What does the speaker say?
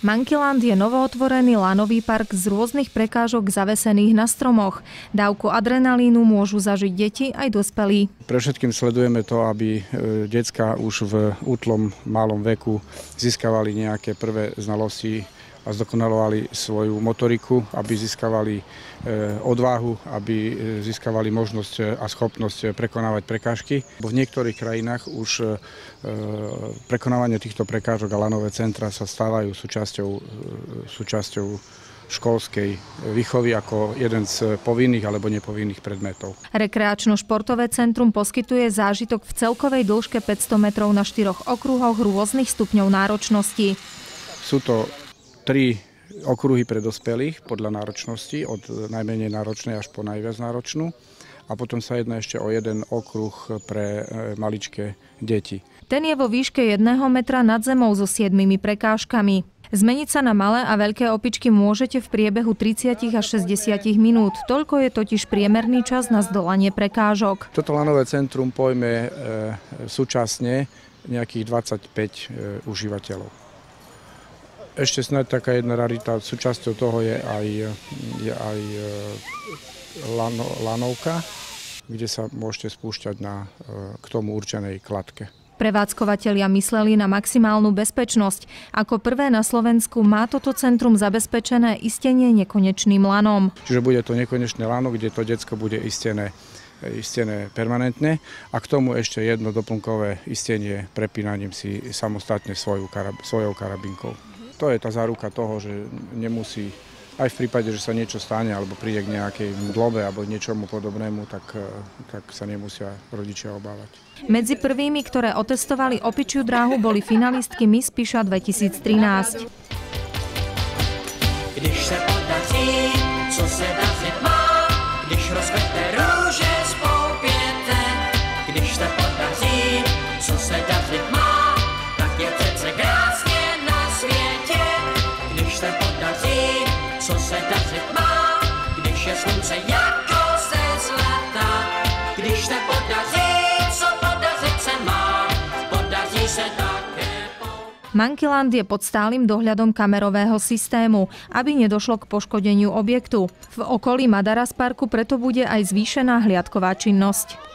Monkeyland je novootvorený lanový park z rôznych prekážok zavesených na stromoch. Dávku adrenalínu môžu zažiť deti aj dospelí. Pre všetkým sledujeme to, aby decká už v útlom malom veku získavali nejaké prvé znalosti a zdokonalovali svoju motoriku, aby získavali odvahu, aby získavali možnosť a schopnosť prekonávať prekážky. V niektorých krajinách už prekonávanie týchto prekážok a lanové centra sa stávajú súčasťou školskej výchovy ako jeden z povinných alebo nepovinných predmetov. Rekreačno-športové centrum poskytuje zážitok v celkovej dĺžke 500 metrov na 4 okruhoch rôznych stupňov náročnosti. Sú to 3 okruhy pre dospelých podľa náročnosti, od najmenej náročnej až po najviac náročnú. A potom sa jedná ešte o jeden okruh pre maličké deti. Ten je vo výške 1 metra nad zemou so 7 prekážkami. Zmeniť sa na malé a veľké opičky môžete v priebehu 30 až 60 minút. Toľko je totiž priemerný čas na zdolanie prekážok. Toto lanové centrum pojme súčasne nejakých 25 užívateľov. Ešte snáď taká jedna rarita, súčasťou toho je aj lanovka, kde sa môžete spúšťať k tomu určenej kladke. Prevádzkovatelia mysleli na maximálnu bezpečnosť. Ako prvé na Slovensku má toto centrum zabezpečené istenie nekonečným lanom. Čiže bude to nekonečné lano, kde to decko bude istené permanentne a k tomu ešte jedno doplnkové istenie prepínaním si samostatne svojou karabinkou. To je tá záruka toho, že nemusí, aj v prípade, že sa niečo stane alebo príde k nejakej dlobe alebo niečomu podobnému, tak sa nemusia rodičia obávať. Medzi prvými, ktoré otestovali opičiu dráhu, boli finalistky Miss Píša 2013. Když se podaří, co se dařit má, když rozkvete růže z poupěte, když se podaří, co se dařit má, tak je přece krásně na světě. Když se podaří, co se dařit má, když je slunce jako ze zlata, když se podaří, co podařit se má, podaří se také. Monkeyland je pod stálym dohľadom kamerového systému, aby nedošlo k poškodeniu objektu. V okolí Madaras parku preto bude aj zvýšená hliadková činnosť.